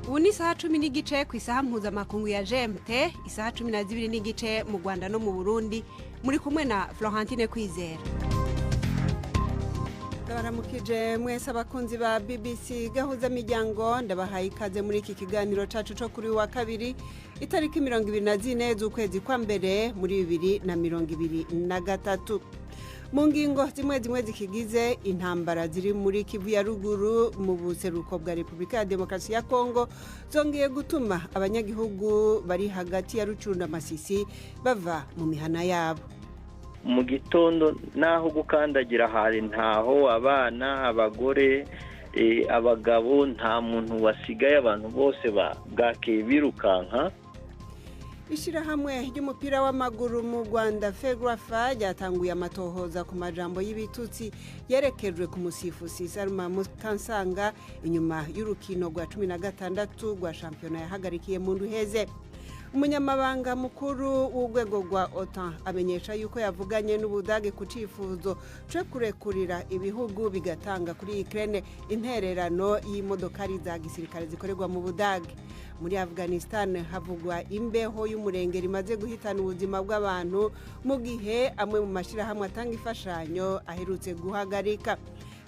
Ubu ni isaha 10 n'igice ku isaha mpuzamakungu ya GMT, isaha 12 n'igice mu Rwanda no mu Burundi. Muri kumwe na Florentine Kwizera. Ndabaramukije mwese abakunzi ba BBC GAHUZAMIRYANGO, ndabahaye ikaze muri iki kiganiro cacu co kuri wa kabiri itariki 24 z'ukwezi kwa mbere muri 2023. Mu ngingo zimwe zikigize intambara ziri muri Kivu ya ruguru mu buseruko bwa Republika ya Demokarasi ya Kongo zongeye gutuma abanyagihugu bari hagati ya Rucuru na Masisi bava mu mihana yabo. Mu gitondo naho gukandagira hari ntaho abana abagore abagabo nta muntu wasigaye, abantu bose bwakeye birukanka. Ishirahamwe ry'umupira w'amaguru mu Rwanda Ferwafa ryatanguye amatohoza ku majambo y'ibitutsi yerekejwe ku musifuzi Salma Mukansanga inyuma y'urukino rwa 16 rwa shampiyona yahagarikiye mu nduheze. Umunyamabanga mukuru w'urwego rwa OTAN amenyesha yuko yavuganye n'Ubudage ku cifuzo cyo kurekurira ibihugu bigatanga kuri Ukraine intererano y'imodokari za gisirikare zikorerwa mu Budage. Muri Afghanistan havugwa imbeho y'umurengeri imaze guhitana ubuzima bw'abantu mu gihe amwe mu mashirahamwe atanga ifashanyo aherutse guhagarika.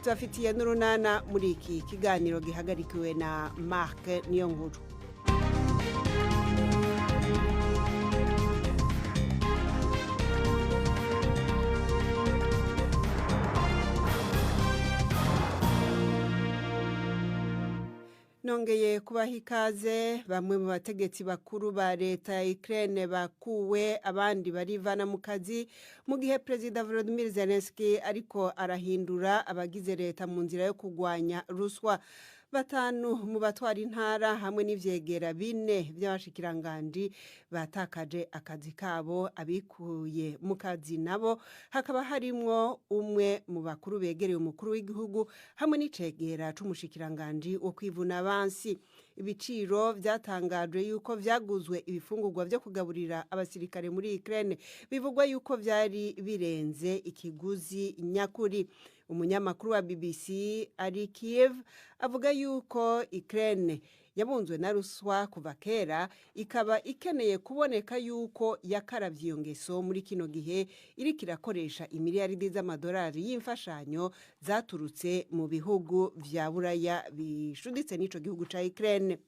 Tubafitiye n'urunana muri iki kiganiro gihagarikiwe na Mark Niyonkuru. Nongeye kubaha ikaze. Bamwe mu bategetsi bakuru ba leta ya Ukraine bakuwe, abandi barivana mu kazi mu gihe President Volodymyr Zelensky ariko arahindura abagize leta mu nzira yo kugwanya ruswa. Batanu mu batwara intara hamwe n'ivyegera 4 by'abashikirangandi batakaje akazi kabo, abikuye mu kazi nabo hakaba harimwo umwe mu bakuru begereye umukuru w'igihugu hamwe n'icegera c'umushikirangandi wo kwivuna abansi. Ibiciro byatangajwe yuko vyaguzwe ibifungurwa byo kugaburira abasirikare muri Ukraine bivugwa yuko vyari birenze ikiguzi nyakuri. Umunyamakuru wa BBC ari Kiev avuga yuko Ukraine yabunzwe na ruswa kuva kera, ikaba ikeneye kuboneka yuko yakaravye iyo ngeso muri kino gihe iri kirakoresha imiliyaridi z'amadolari y'imfashanyo zaturutse mu bihugu vya Buraya bishuditse n'ico gihugu ca Ukraine.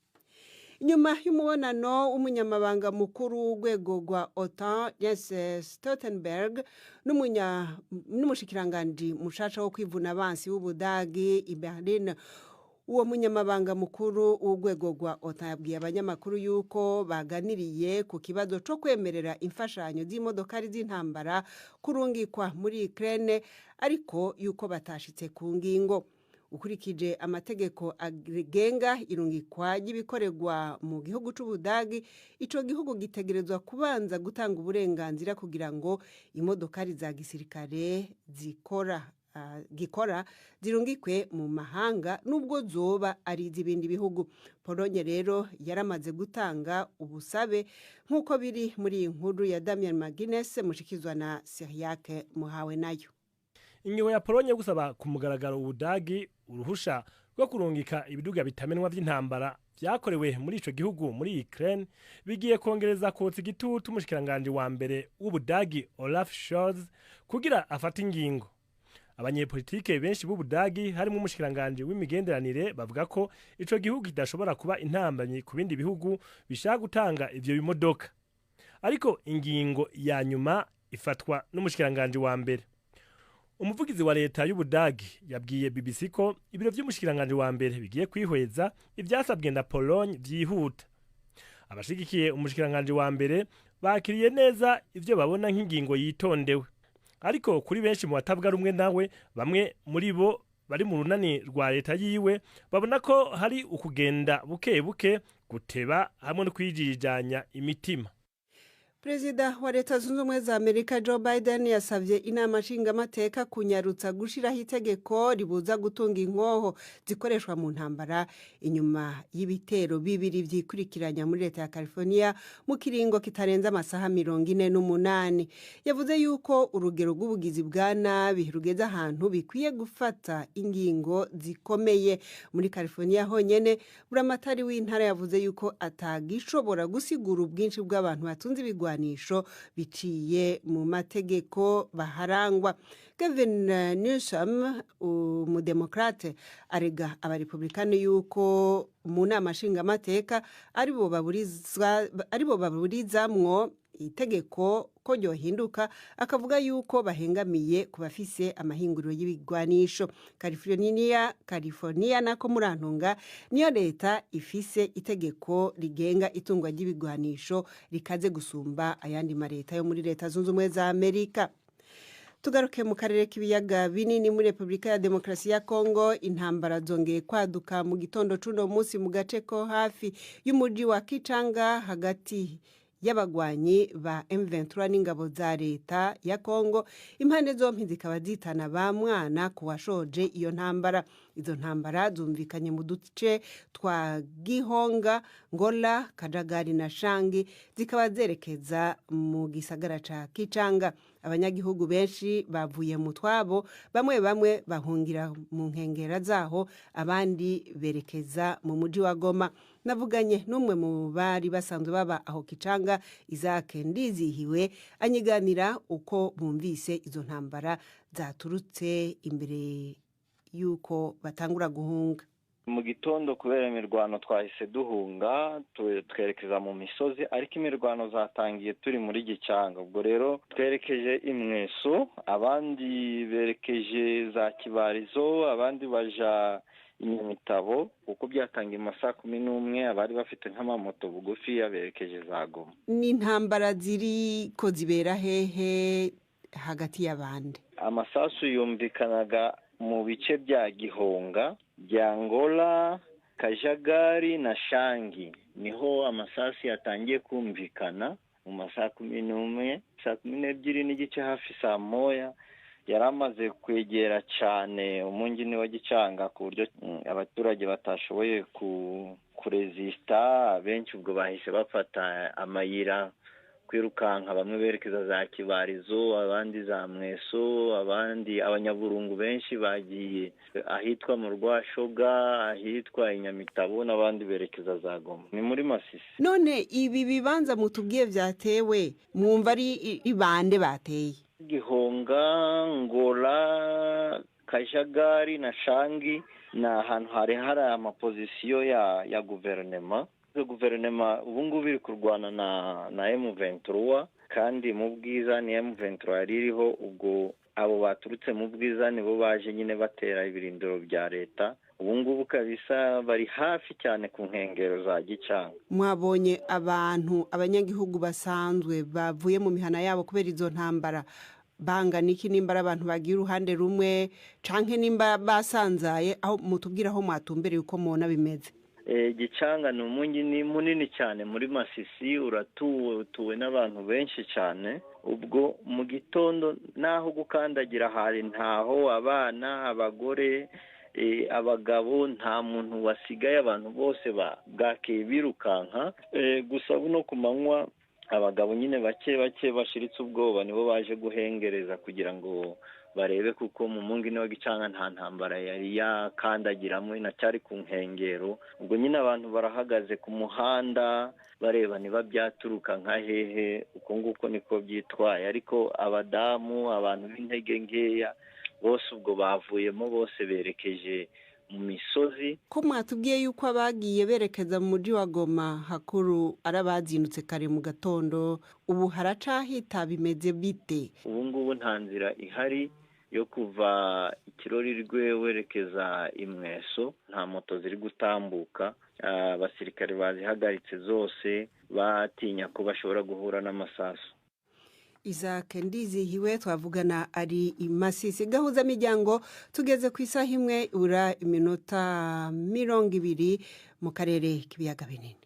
Nyuma y'umubonano w'umunyamabanga mukuru w'urwego rwa OTAN Jens Stoltenberg n'umushikirangandi mushasha wo kwivuna abansi w'Ubudagi i Berlin, uwo munyamabanga mukuru w'urwego rwa OTAN yabwiye abanyamakuru yuko baganiriye ku kibazo cyo kwemerera imfashanyo z'imodokari z'intambara kurungikwa muri Ukraine, ariko yuko batashitse ku ngingo. Ukurikije amategeko agenga irungikwa ry'ibikoregwa mu gihugu c'Ubudagi, ico gihugu gitegerezwa kubanza gutanga uburenganzira kugira ngo imodokari za gisirikare gikora zirungikwe mu mahanga nubwo zoba ari iz'ibindi bihugu. Polonye rero yaramaze gutanga ubusabe nk'uko biri muri iyi nkuru ya Damien Magines mushikizwa na Syriaque Muhawe nayo. Ingingo ya Polonye gusaba ku mugaragaro Ubudagi uruhusha rwo kurungika ibiduga bitamenwa vy'intambara vyakorewe muri ico gihugu muri Ukraine bigiye kongereza kotsa igitutu umushikiranganje wa mbere w'Ubudagi Olaf Scholz kugira afata ingingo. Abanyepolitike benshi b'Ubudagi harimo umushikiranganje w'imigenderanire bavuga ko ico gihugu kidashobora kuba intambanyi ku bindi bihugu bishaka gutanga ivyo bimodoka, ariko ingingo ya nyuma ifatwa n'umushikiranganje wa mbere. Umuvugizi wa leta y'Ubudagi yabwiye BBC ko ibiro vy'umushikiranganje wa mbere bigiye kwihweza ivyasabwe na Pologne vyihuta. Abashigikiye umushikiranganje wa mbere bakiriye neza ivyo babona nk'ingingo yitondewe, ariko kuri benshi mu batavuga rumwe nawe, bamwe muri bo bari mu runani rwa leta yiwe babona ko hari ukugenda buke buke, guteba hamwe no kwijijanya imitima. Perezida wa Leta Zunze Ubumwe za Amerika Joe Biden yasavye inama nshingamateka kunyarutsa gushiraho itegeko ribuza gutunga inkoho zikoreshwa mu ntambara inyuma y'ibitero bibiri vyikurikiranya muri leta ya California mu kiringo kitarenza amasaha 48. Yavuze yuko urugero rw'ubugizi bwa nabi rugeze ahantu bikwiye gufata ingingo zikomeye. Muri California honyene buramatari w'intara yavuze yuko atagishobora gusigura ubwinshi bw'abantu batunze ibigwanisho biciye mu mategeko baharangwa. Gavin Newsom umudemokrate arega abarepublikani yuko mu nama nshingamateka aribo baburizamwo itegeko ko ryohinduka, akavuga yuko bahengamiye ku bafise amahinguriro y'ibigwanisho. California nako murantunga niyo leta ifise itegeko rigenga itungwa ry'ibigwanisho rikaze gusumba ayandi mareta yo muri Leta Zunze Ubumwe za Amerika. Tugaruke mu karere k'ibiyaga binini muri Republika ya Demokarasi ya Kongo, intambara zongeye kwaduka mu gitondo cuno munsi mu gace ko hafi y'umuji wa Kichanga hagati y'abagwanyi ba M23 n'ingabo za leta ya Kongo. Impande zompi zikaba zitana ba mwana kuwashoje iyo ntambara. Izo ntambara zumvikanye mu duce twa Gihonga, Ngola, Kajagari na Shangi, zikaba zerekeza mu gisagara ca Kichanga. Abanyagihugu benshi bavuye mu twabo, bamwe bahungira mu nkengera zaho, abandi berekeza mu muji wa Goma. Navuganye n'umwe mu bari basanzwe baba aho Kichanga, Isaac Ndizihiwe, anyiganira uko bumvise izo ntambara zaturutse imbere yuko batangura guhunga. Mu gitondo kubera imirwano twahise duhunga twerekeza mu misozi, ariko imirwano zatangiye turi muri Gicanga. Ubwo rero twerekeje Imweso, abandi berekeje za Kibarizo, abandi baja Inyamutabo, uko byatangiye amasaha 11, abari bafite nk'amamoto bugufi yaberekeje za Goma. Ni intambara ziri ko zibera hehe hagati y'abandi? Amasasu yumvikanaga mu bice bya Gihonga, bya Ngola, Kajagari na Shangi. Niho amasasi yatangiye kumvikana mu masaha 11, saa 12 n'igice hafi saa moya. Yaramaze kwegera cyane umungini wa Gicanga ku buryo abaturage batashoboye kurezista. Benshi ubwo bahise bafata amayira kwirukanka, bamwe berekeza za Kibarizo, abandi za Mweso, abandi abanyaburungu benshi bagiye ahitwa mu Rwashoga, ahitwa Inyamitabo, n'abandi berekeza za Goma. Ni muri Masisi. None ibi bibanza mutubwiye vyatewe, mwumva ari ibande bateye? Gihonga, Ngola, Kajagari na Shangi na ahantu hari amapozisiyo ya guverinema. Guverinema ubungubu iri kurwana na M23, kandi mu Bwiza ni M23 yaririho. Ubwo abo baturutse mu Bwiza nibo baje nyine batera ibirindiro bya leta. Ubungubu kabisa bari hafi cyane ku nkengero za Gicanga. Mwabonye abanyagihugu basanzwe bavuye mu mihana yabo kubera izo ntambara bangana iki? Nimba abantu bagiye uruhande rumwe canke nimba basanzaye, aho mutubwira aho mwatumbere uko mubona bimeze? Gicanga ni umujyi munini cyane muri Masisi, uratuwe n'abantu benshi cyane. Ubwo mu gitondo naho gukandagira hari ntaho, abana, abagore, abagabo, nta muntu wasigaye, abantu bose bwakeye birukanka. Gusa buno ku manywa abagabo nyine bake bashiritse ubwoba nibo baje guhengereza kugira ngo barebe, kuko mu mungini wa Gicanga nta ntambara yari yakandagiramo, inacyari ku nkengero. Ubwo nyine abantu barahagaze ku muhanda bareba niba byaturuka nka hehe, uko nguko niko byitwaye. Ariko abadamu, abantu b'intege nkeya, bose ubwo bavuyemo, bose berekeje mu misozi. Ko mwatubwiye yuko abagiye berekeza mu muji wa Goma hakuru arabazindutse kare mu gatondo, ubu haracahita bimeze bite? Ubu ngubu nta nzira ihari yo kuva Ikirorirwe werekeza Imweso, nta moto ziri gutambuka. Abasirikare bazihagaritse zose batinya ko bashobora guhura n'amasasu. Isaac Ndizihiwe twavugana ari Masisi. Gahuzamiryango tugeze ku isaha imwe ura iminota 20 mu karere k'ibiyaga binini.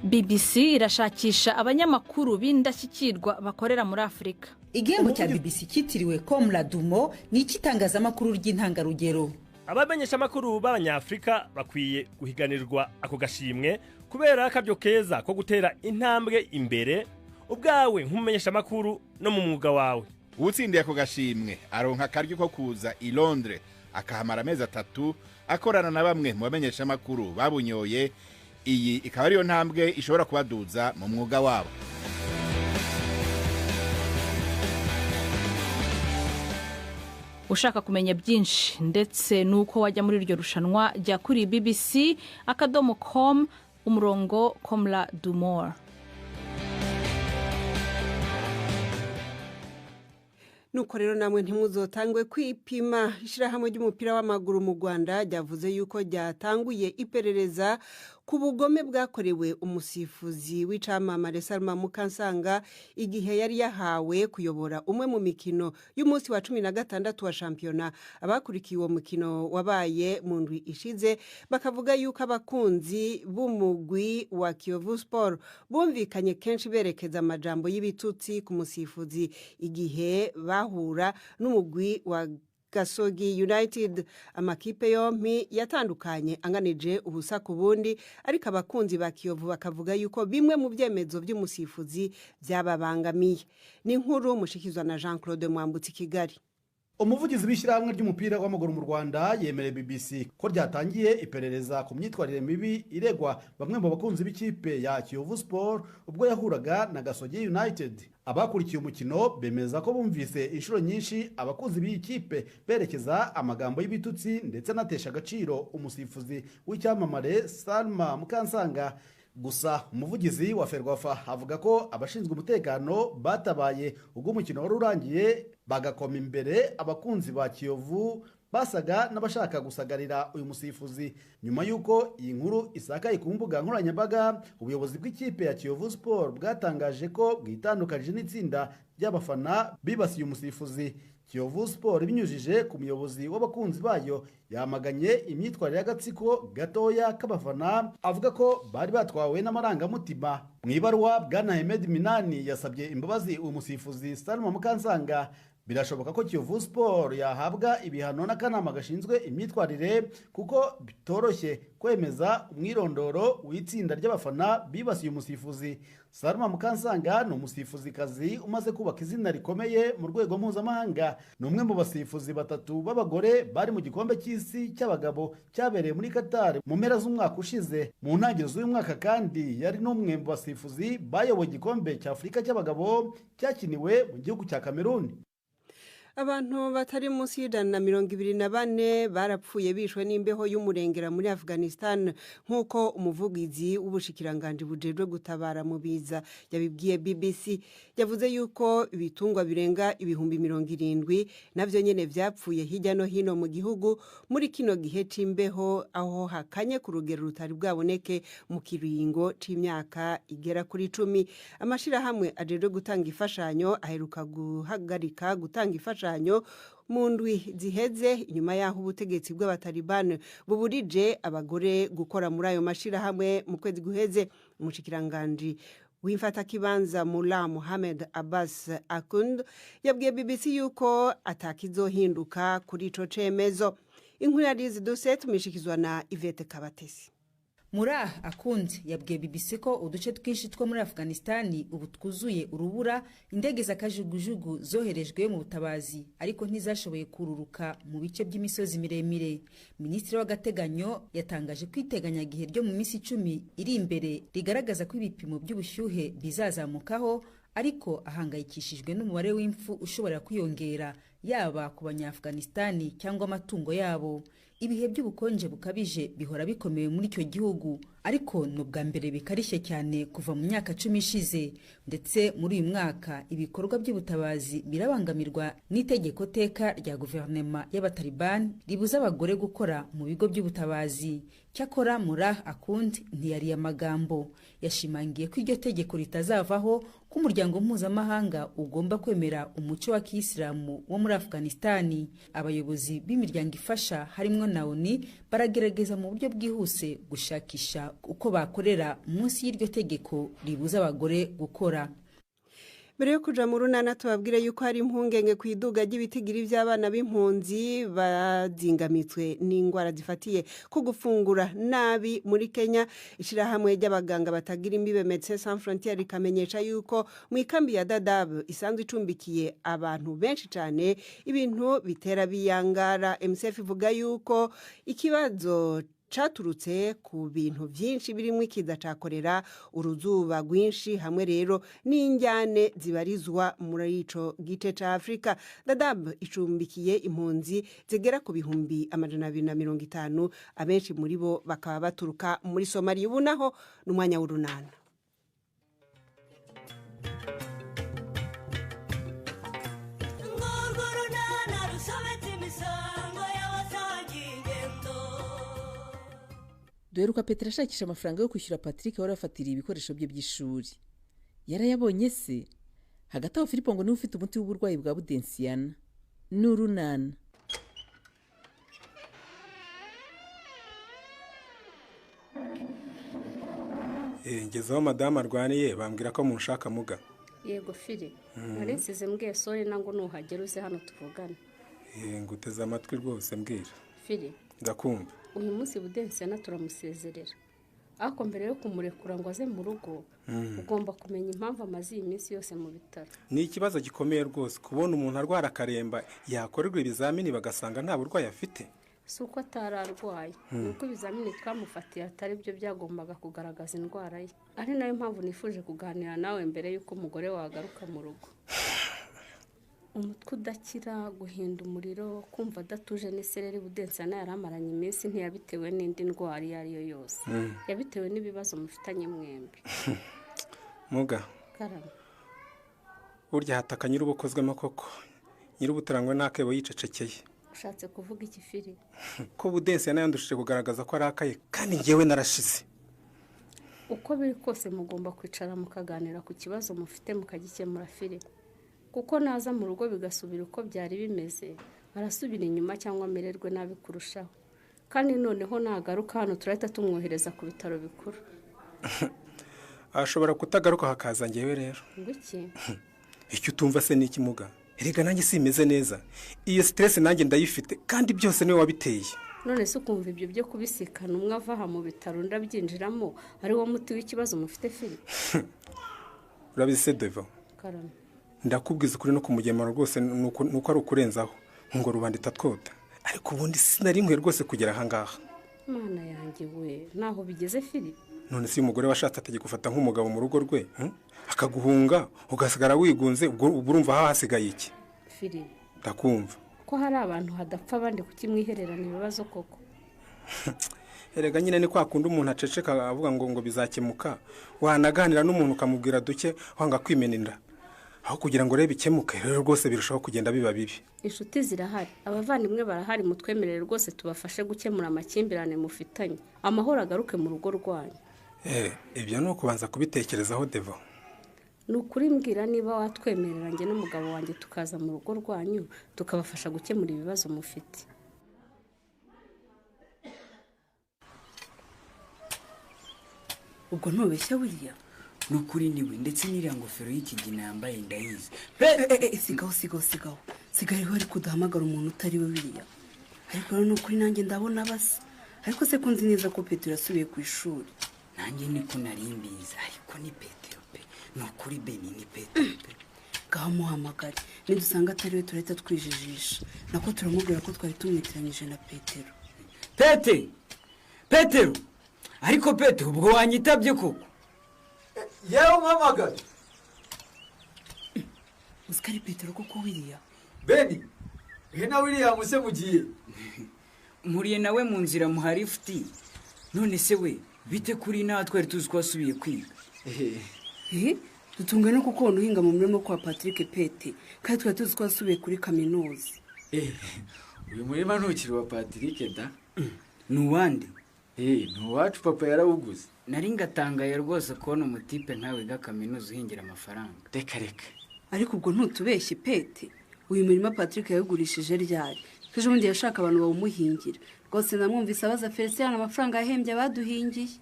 BBC irashakisha abanyamakuru b'indashyikirwa bakorera muri Afrika. Igihembo cya BBC kitiriwe Komladumo ni ikitangazamakuru ry'intangarugero. Abamenyesha amakuru b'abanyafrika bakwiye guhiganirwa ako gashimwe kubera akabyo keza ko gutera intambwe imbere ubwawe nk'umumenyesha amakuru no mu mwuga wawe. Utsindiye ako gashimwe aronka akaryo ko kuza i Londres akahamara amezi 3 akorana na bamwe mu bamenyesha amakuru babunyoye. Iyi ikaba ariyo ntambwe ishobora kubaduza mu mwuga wabo. Ushaka kumenya byinshi ndetse nuko wajya muri iryo rushanwa jya kuri bbc.com umurongo Komladumo. Nuko rero namwe ntimuzotangwe kwipima. Ishirahamwe ry'umupira w'amaguru mu Rwanda ryavuze yuko ryatanguye iperereza ku bugome bwakorewe umusifuzi w'icamamare Salma Mukansanga igihe yari yahawe kuyobora umwe mu mikino y'umunsi wa 16 wa shampiyona. Abakurikiye uwo mukino wabaye mu ndwi ishize bakavuga yuko abakunzi b'umugwi wa Kiyovu Sport bumvikanye kenshi berekeza amajambo y'ibitutsi ku musifuzi igihe bahura n'umugwi wa Gasogi United. Amakipe yompi yatandukanye anganije ubusa ku bundi, ariko abakunzi ba Kiyovu bakavuga yuko bimwe mu byemezo by'umusifuzi byababangamiye. Ni inkuru mushikizwa na Jean Claude Mwambutsi Kigali. Umuvugizi w'ishyirahamwe ry'umupira w'amaguru mu Rwanda yemereye BBC ko ryatangiye iperereza ku myitwarire mibi iregwa bamwe mu bakunzi b'ikipe ya Kiyovu Sport ubwo yahuraga na Gasogi United. Abakurikiye umukino bemeza ko bumvise inshuro nyinshi abakunzi b'iyi kipe berekeza amagambo y'ibitutsi ndetse natesha agaciro umusifuzi w'icyamamare Salma Mukansanga. Gusa umuvugizi wa Ferwafa avuga ko abashinzwe umutekano batabaye ubwo umukino wari urangiye bagakoma imbere abakunzi ba Kiyovu basaga n'abashaka gusagarira uyu musifuzi. Nyuma yuko iyi nkuru isakaye ku mbuga nkoranyambaga, ubuyobozi bw'ikipe ya Kiyovu Sport bwatangaje ko bwitandukanye n'itsinda ry'abafana bibasiye umusifuzi. Kiyovu Sport binyujije ku muyobozi w'abakunzi bayo yamaganye imyitwarire y'agatsiko gatoya k'abafana, avuga ko bari batwawe n'amarangamutima. Mu ibaruwa Bwana Ahmed Minani yasabye imbabazi umusifuzi Salma Mukansanga. Birashoboka ko Kiyovu Sport yahabwa ibihano n'akanama gashinzwe imyitwarire kuko bitoroshye kwemeza umwirondoro w'itsinda ry'abafana bibasiye umusifuzi. Salma Mukansanga ni umusifuzikazi umaze kubaka izina rikomeye mu rwego mpuzamahanga. Ni umwe mu basifuzi 3 b'abagore bari mu gikombe cy'isi cy'abagabo cyabereye muri Qatar mu mpera z'umwaka ushize. Mu ntangiriro z'uyu mwaka kandi yari n'umwe mu basifuzi bayoboye igikombe cya Afurika cy'abagabo cyakiniwe mu gihugu cya Cameroon. Abantu batari munsi y'124 barapfuye bishwe n'imbeho y'umurengera muri Afghanistan nk'uko umuvugizi w'ubushikiranganje bujejwe gutabara mu biza yabibwiye BBC. Yavuze yuko ibitungwa birenga 70,000 navyo nyene vyapfuye hirya no hino mu gihugu muri kino gihe c'imbeho, aho hakanye ku rugero rutari bwaboneke mu kiringo c'imyaka igera kuri 10. Amashirahamwe ajejwe gutanga ifashanyo aheruka guhagarika gutanga ifashanyo mu ndwi ziheze inyuma yaho ubutegetsi bw'abatalibani buburije abagore gukora muri ayo mashirahamwe mu kwezi guheze. Umushikiranganje w'imfatakibanza Mullah Mohamed Abbas Akund yabwiye BBC yuko atakizohinduka kuri ico cemezo. Inkuru ya YADUTSE tumishikizwa na Yvette Kabatesi. Mullah Akund yabwiye BBC ko uduce twinshi two muri Afghanistan ubu twuzuye urubura, indege z'akajugujugu zoherejwe mu butabazi ariko ntizashoboye kururuka mu bice by'imisozi miremire. Minisitiri w'agateganyo yatangaje kwiteganya gihe ryo mu minsi 10 iri imbere rigaragaza ko ibipimo by'ubushyuhe bizazamukaho, ariko ahangayikishijwe n'umubare w'imfu ushobora kwiyongera yaba ku banya-Afghanistan cyangwa amatungo yabo. Ibihe by'ubukonje bukabije bihora bikomeye muri icyo gihugu, ariko n'ubwa mbere bikarishye cyane kuva mu myaka 10 ishize. Ndetse muri uyu mwaka ibikorwa by'ubutabazi birabangamirwa n'itegeko teka rya guverinoma y'abatalibani ribuza abagore gukora mu bigo by'ubutabazi. Cyakora Mullah Akund ntiyari amagambo, yashimangiye ko iryo tegeko ritazavaho, ko umuryango mpuzamahanga ugomba kwemera umuco wa Kiyisilamu wo muri Afghanistan. Abayobozi b'imiryango ifasha harimo na ONU baragerageza mu buryo bwihuse gushakisha uko bakorera munsi y'iryo tegeko ribuza abagore gukora. Mbere yo kuja mu runana tubabwire yuko hari impungenge ku iduga ry'ibitigiri by'abana b'impunzi bazingamitswe n'ingwara zifatiye ku gufungura nabi muri Kenya. Ishirahamwe ry'abaganga batagira imbibe Médecins Sans Frontières rikamenyesha yuko mu ikambi ya Dadaab isanzwe icumbikiye abantu benshi cyane ibintu bitera biyangara. MSF ivuga yuko ikibazo caturutse ku bintu byinshi birimo ikiza cakorera uruzuba rwinshi hamwe rero n'injyane zibarizwa muri ico gice ca Afrika. Dadaab icumbikiye impunzi zigera ku bihumbi 250 abenshi muri bo bakaba baturuka muri Somalia. Ubu naho n'umwanya w'urunana. Duheruka Petero ashakisha amafaranga yo kwishyura Patrick wari afatiriye ibikoresho bye by'ishuri. Yarayabonye se? Hagati aho Filipo ngo niwe ufite umuti w'uburwayi bwa budensiyana. N'urunana. Ngezeho madame arwaniye bambwira ko munshaka muga. Yego Fili. Narensize mbwiye sore nango nuhagera uze hano tuvugana. Nguteze amatwi rwose mbwira. Fili. Ndakumva. Uyu munsi budensiyana turamusezerera. Ako mbere yo kumurekura ngo aze mu rugo, ugomba kumenya impamvu amazi iminsi yose mu bitaro. Ni ikibazo gikomeye rwose kubona umuntu arwara akaremba yakorerwa ibizamini bagasanga nta burwayi afite. Suko atararwaye. Nuko ibizamini twamufatiye atari byo byagombaga kugaragaza indwara ye. Ari nayo mpamvu nifuje kuganira nawe mbere yuko umugore wagaruka mu rugo. Umutwe udakira, guhinda umuriro, kumva adatuje n'isereri budensiyana yaramaranye iminsi ntiyabitewe n'indi ndwara iyo ari yo yose. Yabitewe n'ibibazo mufitanye mwembi. Muga. Karama. Burya hataka nyir'ubukozwemo koko. Nyir'ubutarangwa n'akebo yicecekeye. Ushatse kuvuga iki Fili? Ko budensiyana yandushije kugaragaza ko arakaye kandi ngewe narashize. Uko biri kose mugomba kwicara mukaganira ku kibazo mufite mukagikemura Fili. Kuko naza mu rugo bigasubira uko byari bimeze, arasubira inyuma cyangwa amererwe nabi kurushaho. Kandi noneho nagaruka hano turahita tumwohereza ku bitaro bikuru. Ashobora kutagaruka hakaza ngewe rero. Ngwiki? Icyo utumva se niki muga? Erega nanjye simeze neza. Iyo stress nanjye ndayifite kandi byose niwe wabiteye. None se ukumva ibyo byo kubisikana umwe avaha mu bitaro ndabyinjiramo ari wo muti w'ikibazo mufite Fili? Urabize Devo. Karama. Ndakubwiza ukuri no kumugemara rwose nuko ari ukurenzaho ngo rubandita twota. Ariko ubundi sinari nkwe rwose kugera aha ngaha. Mana yanjye we, naho bigeze Fili? None si umugore washatse ategeka gufata nk'umugabo mu rugo rwe, akaguhunga ugasigara wigunze ubwo urumva hasigaye iki? Fili. Ndakumva. Ko hari abantu hadapfa abandi kukimwihererana ibibazo koko. Erega nyine ni kwa kundi umuntu aceceka avuga ngo bizakemuka. Wanaganira n'umuntu ukamubwira duke wanga kwimeninda. Aho kugira ngo rebe ikemuke rero rwose birushaho kugenda biba bibi. Inshuti zirahari, abavandimwe barahari mutwemerere rwose tubafashe gukemura amakimbirane mufitanye. Amahoro agaruke mu rugo rwanyu. Ibyo no kubanza kubitekerezaho Devo. Nukuri mbwira niba watwemerera nge n'umugabo wanjye tukaza mu rugo rwanyu tukabafasha gukemura ibibazo mufite. Ubwo ntubeshya William? Nukuri niwe ndetse n'iriya ngofero y'ikigina yambaye ndayizi. Sigaho. Sigaho ari kudahamagara umuntu utari we William. Ariko rero nukuri nanjye ndabona basa. Ariko se kunzi neza ko Petero yasubiye ku ishuri. Nanjye niko narimbiza ariko ni Petero pe. Nukuri Beni ni Petero pe. Gaho muhamagare. Nidusanga atari we turahita twijijisha. Nako turamubwira ko twari tumwitiranyije na Petero. Petero. Ariko Petero ubwo wanyitabye koko. Yewe mpamagare. Uskari Petero koko William. Beni. Na William se mugiye. Muriye nawe mu nzira muhari futi. None se we bite kuri natwe tuzi ko asubiye kwiga. Dutungana kuko uhinga mu murimo kwa Patrick Pete. Kandi twari tuzi ko asubiye kuri kaminuza. Uyu murima ntukiri wa Patrick da. Nuwandi. Nuwacu papa yarawuguze. Nari ngatangaye rwose kubona umutipe nkawe ga kaminuza uhingira amafaranga. Reka. Ariko ubwo ntutubeshye Pete. Uyu murima Patrick yawugurishije ryari. ejo bundi yashaka abantu bawumuhingira rwose namwumvise abaza Felicien amafaranga yahembye abaduhingiye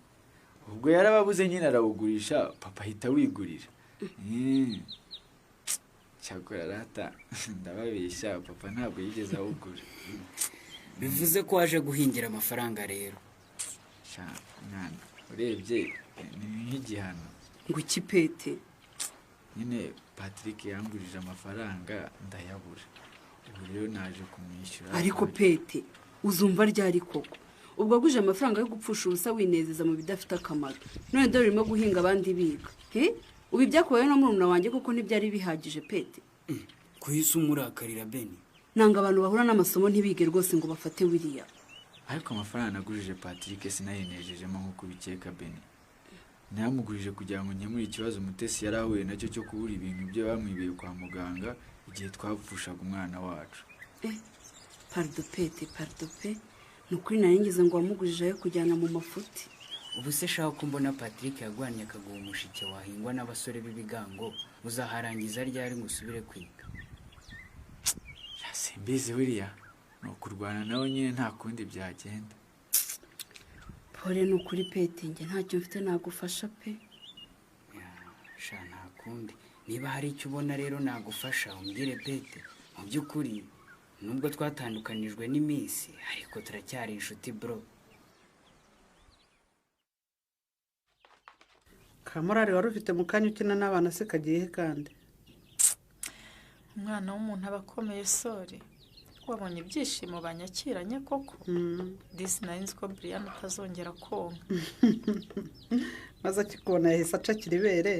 ubwo yarababuze nyine arawugurisha papa ahita wigurira cyakora rata ndababeshya papa ntabwo yigeze awugura bivuze ko waje guhingira amafaranga rero mwana urebye ni nk'igihano ngo ikipete nyine Patrick yangurije amafaranga ndayabura ubu rero naje kumwishyura ariko pete uzumva ryari koko ubwo aguje amafaranga yo gupfusha ubusa winezeza mu bidafite akamaro none dore urimo guhinga abandi biga ubu ibyakubaye no murumuna wanjye kuko ntibyari bihagije pete kuhise umurakarira Beni nanga abantu bahura n'amasomo ntibige rwose ngo bafate wiriya ariko amafaranga nagurije Patrick sinayenejejemo nk'uko bikeka Beni namugurije kugira ngo nkemure ikibazo Mutesi yarahuye nacyo cyo kubura ibintu bye bamwibiye kwa muganga igihe twapfushaga umwana wacu pardon pe nukuri naringize ngo wamugurije ayo kujyana mu mafuti ubu se shaka ko mbona Patrick yagwanye akaguha umushike wahingwa n'abasore b'ibigango uzaharangiza ryari ngo usubire kwiga simbizi wiriya ni ukurwana nawe nyine nta kundi byagenda pole ni ukuri pete njye ntacyo mfite nagufasha pe sha nta kundi niba hari icyo ubona rero nagufasha umbwire pete mu by'ukuri nubwo twatandukanijwe n'iminsi ariko turacyari inshuti bro Kamurari wari ufite mu kanya ukina n'abana se kagiye he kandi umwana w'umuntu aba akomeye sore wabonye ibyishimo banyakiranye koko disi nari nzi ko Brian utazongera konka maze akikubona yahise acakira ibere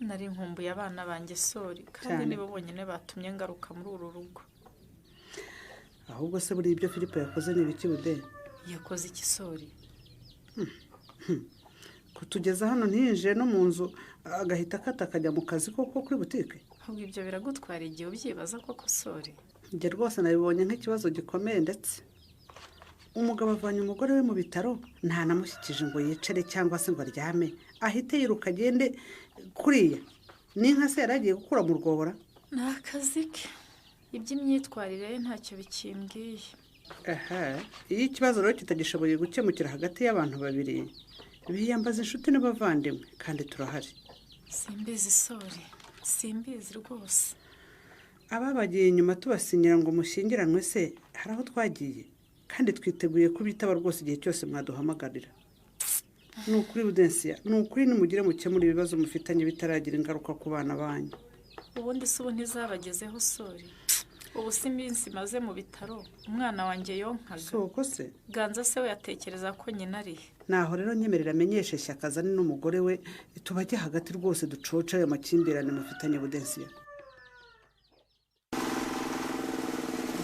nari nkumbuye abana banjye sore kandi nibo bonyine batumye ngaruka muri uru rugo ahubwo se buri ibyo Philippe yakoze ni ibiki bude yakoze iki sore kutugeza hano ntiyinjiye no mu nzu agahita akajya mu kazi koko kuri butike ahubwo ibyo biragutwara igihe ubyibaza koko sore njye rwose nabibonye nk'ikibazo gikomeye ndetse umugabo avanye umugore we mu bitaro ntanamushyikije ngo yicare cyangwa se ngo aryame ahite yiruka agende kuriya n'inka se yaragiye gukura mu rwobora ni akazi ke iby'imyitwarire ye ntacyo bikimbwiye iyo ikibazo rero kitagishoboye gukemukira hagati y'abantu babiri biyambaza inshuti n'abavandimwe kandi turahari simbizi sore simbizi rwose ababagiye inyuma tubasinyira ngo mushyingiranwe se hari aho twagiye kandi twiteguye kubitaba rwose igihe cyose mwaduhamagarira ni ukuri Budensiya ni ukuri nimugire mukemura ibibazo mufitanye bitaragira ingaruka ku bana banyu ubundi se ubu ntizabagezeho sore ubu si iminsi maze mu bitaro umwana wanjye yonkaga soko se ganza se we yatekereza ko nyina arihe naho rero nyemerera amenyeshe Shyaka azane n'umugore we tubajye hagati rwose ducoca ayo makimbirane mufitanye Budensiya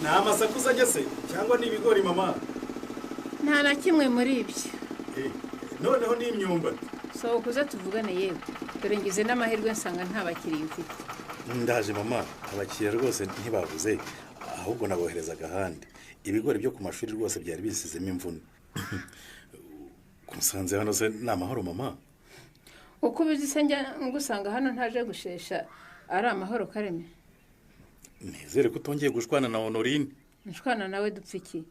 ni amasakuza agese cyangwa ni ibigori mama nta na kimwe muri ibyo noneho ni imyumbati sohoka uze tuvugane yewe dore ngize n'amahirwe nsanga nta bakiriya ufite ndaje mama abakiriya rwose ntibabuze ahubwo naboherezaga ahandi ibigori byo ku mashuri rwose byari bisizemo imvune kumusanze hano se ni amahoro mama uko ubizi se njya ngusanga hano ntaje gushesha ari amahoro Kareme nizere ko utongeye gushwana na Honorine nshwana nawe dupfa iki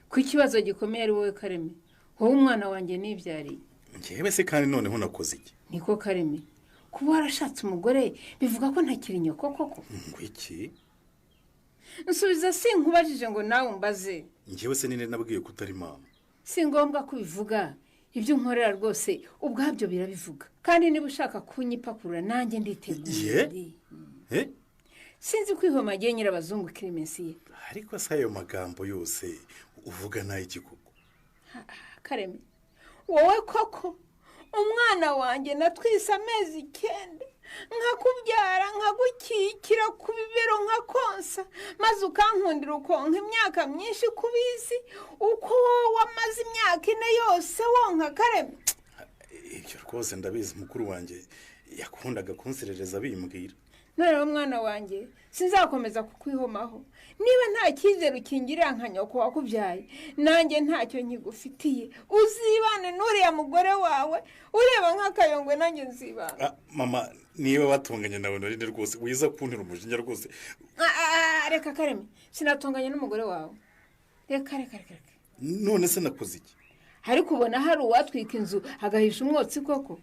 ku ikibazo gikomeye ari wowe Kareme wowe umwana wanjye nibyariye njyewe se kandi noneho nakoze iki niko Kareme kuba warashatse umugore bivuga ko ntakiri nyoko koko ngo iki nsubiza sinkubajije ngo nawe umbaze njyewe se nine nabwiye ko utari mama si ngombwa kubivuga ibyo nkorera rwose ubwabyo birabivuga kandi niba ushaka kunyipakurura nanjye nditeguye sinzi kwihoma agiye nyirabazungu Clemensiye ariko se ayo magambo yose uvuga nayo ikikuko Kareme wowe koko umwana wanjye natwise amezi 9 nkakubyara nkagukikira ku bibero nkakonsa maze ukankundira ukonka imyaka myinshi kubizi uko wamaze imyaka 4 yose wonka Kareme ibyo rwose ndabizi mukuru wanjye yakundaga kunserereza bimbwira none rero mwana wanjye sinzakomeza kukwihomaho niba nta cyizere ukingirira nka nyoko wakubyaye nanjye ntacyo nkigufitiye uzibane n'uriya mugore wawe ureba nk'akayongwe nanjye nzibana. mama niba batunganye nawe Norine rwose wiza kuntira umujinya rwose. Reka Kareme sinatunganye n'umugore wawe. Reka none se nakoze iki? ariko ubona hari uwatwika inzu agahisha umwotsi koko.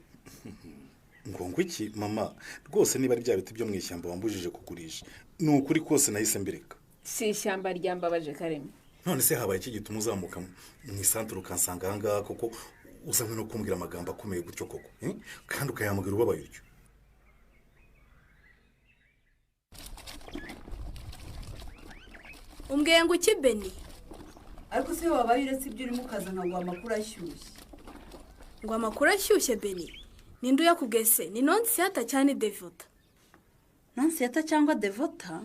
ngo iki mama rwose niba ari bya biti byo mu ishyamba wambujije kugurisha ni ukuri kose nahise mbireka. Si ishyamba ryambabaje Kareme. none se habaye iki gituma uzamuka mu isantere ukansanga aha ngaha koko uzanywe no kumbwira amagambo akomeye gutyo koko kandi ukayamubwira ubabaye utyo? umbwiye ngo iki Beni? ariko se wabaye uretse ibyo urimo ukaza nkaguha amakuru ashyushye. ngo amakuru ashyushye Beni? ninde uyakubwiye se? ni nonsiyata cyane devota? nonsiyata cyangwa devota?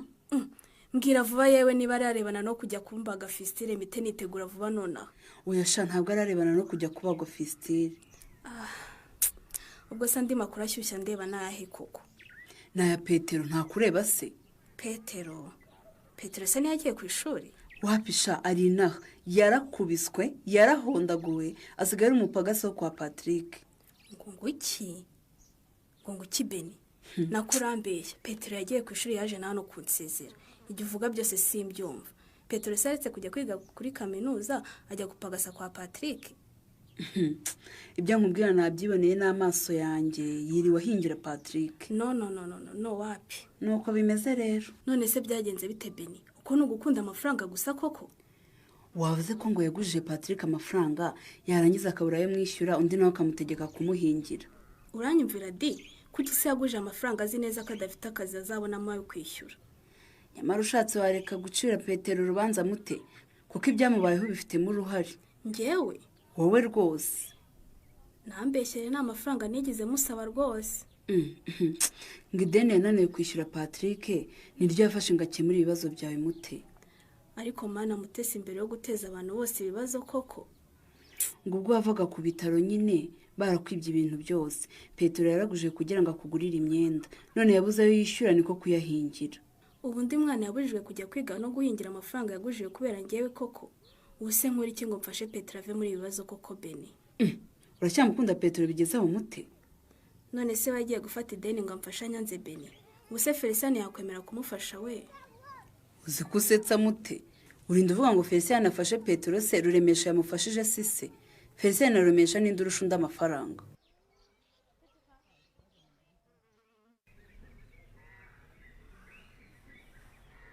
mbwira vuba yewe niba ararebana no kujya kumbaga fistire mite nitegura vuba nonaha. Oyasha ntabwo ararebana no kujya kubagwa fistire. ubwo se andi makuru ashyushye ndeba nayahe koko? naya Petero ntakureba se? Petero se niyagiye ku ishuri? wapisha ari inaha yarakubiswe yarahondaguwe asigaye ari umupagasi wo kwa Patrick. ngo iki Beni? nakurambeshya Petero yagiye ku ishuri yaje na hano kunsezera ibyo uvuga byose simbyumva. Petero saretse kujya kwiga kuri kaminuza ajya gupagasa kwa Patrick. ibyo nkubwira nabyiboneye n'amaso yanjye yiriwe ahingira Patrick. no wapi nuko bimeze rero. none se byagenze bite Beni? uko ni ugukunda amafaranga gusa koko? wavuze ko ngo yagujije Patrick amafaranga yarangiza akabura yo mwishyura undi nawe akamutegeka kumuhingira. uranyumvira di kuki se yaguje amafaranga azi neza ko adafite akazi azabonamo ayo kwishyura? nyamara ushatse wareka gucira Petero urubanza mute kuko ibyamubayeho bifitemo uruhare. Njyewe? wowe rwose. nambeshyere nta mafaranga nigize musaba rwose. ngo ideni yananiwe kwishyura Patrick niryo yafashe ngo akemure ibibazo byawe mute. ariko mana mutesi imbere yo guteza abantu bose ibibazo koko. ngo ubwo wavaga ku bitaro nyine barakwibye ibintu byose Petero yaraguje kugira ngo akugurire imyenda none yabuze ayo yishyura niko kuyahingira. ubu ndi mwana yabujijwe kujya kwiga no guhingira amafaranga yagujije kubera ngewe koko. ubuse nkuri iki ngo mfashe Petero ave muri ibibazo koko Beni? uracyamukunda Petero bigeze aho mute? none se wagiye gufata ideni ngo amfashe nyanze Beni? ubuse Felician yakwemera kumufasha we? uzi kusetsa mute? urinda uvuga ngo Felician afashe Petero se Ruremesha yamufashije sise? Felician na Ruremesha ninde urusha undi amafaranga?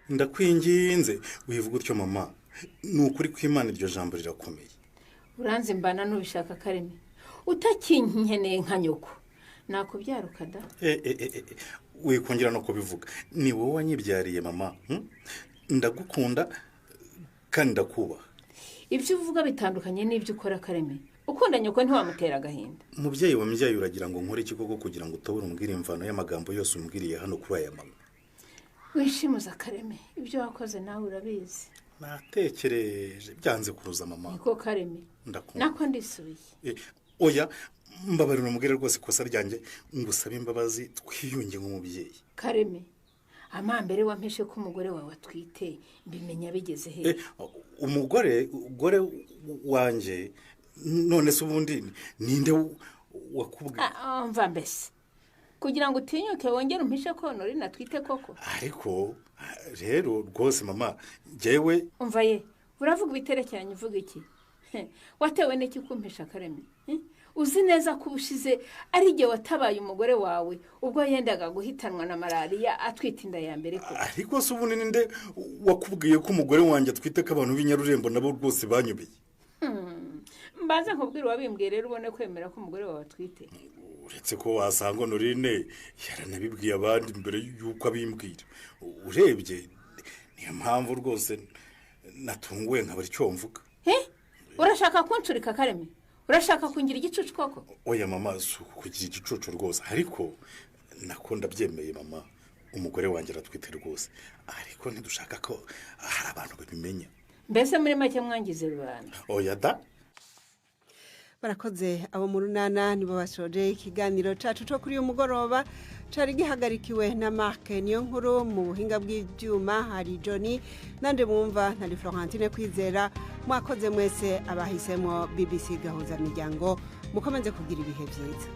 ndakwinginze wivuga utyo mama ni ukuri kw'Imana iryo jambo rirakomeye. uranze mbana n'ubishaka Kareme utakinkeneye nka nyoko nakubyara ukada. wikongera no kubivuga ni wowe wanyibyariye mama. ndagukunda kandi ndakubaha. ibyo uvuga bitandukanye n'ibyo ukora Kareme. ukunda nyoko ntiwamutera agahinda. umubyeyi wambyaye uragira ngo nkore iki koko kugira ngo utobore umbwire imvano y'amagambo yose umbwiriye hano kuri aya mama? wishimuza Kareme ibyo wakoze nawe urabizi. natekereje byanze kuruza mama. niko Kareme nako ndisubiye. oya mbabarira umubwire rwose ikosa ryanjye ngusaba imbabazi twiyunge nk'umubyeyi. Kareme amambere wampeshe ko umugore wawe atwite mbimenya bigeze he? umugore wanjye none se ubundi ninde wakubwiye? mva mbese kugira ngo utinyuke wongere umpishe ko Norine atwite koko. ariko rero rwose mama jewe umva ye uravuga ibiterekeranye uvuga iki? watewe n'iki kumpisha Kareme? uzi neza ko ubushize ari igihe watabaye umugore wawe ubwo yendaga guhitanwa na malariya atwite inda ya mbere koko. ariko se ubundi ninde wakubwiye ko umugore wanjye atwite ko abantu b'inyarurembo nabo rwose banyubeye? mbaze nkubwira wabimbwiye rero ubone kwemera ko umugore wawe atwite. uretse ko wasanga Norine yaranabibwiye abandi mbere y'uko abimbwira. urebye niyo mpamvu rwose natunguwe nkabari icyo mvuga. urashaka kuncurika Kareme? urashaka kungira igicucu koko? oya mama si kugira igicucu rwose ariko nakunda byemeye mama umugore wanjye aratwite rwose ariko ntidushaka ko hari abantu babimenya. mbese muri make mwangize rubanda? oya da. barakoze abo mu runana nibo bashoje ikiganiro cacu cyo kuri uyu mugoroba cari gihagarikiwe na Mark Niyonkuru, mu buhinga bw'ivyuma hari Johnny, nande mwumva ntari Florentine Kwizera. Mwakoze mwese abahisemo BBC Gahuzamiryango, mukomeze kugira ibihe vyiza.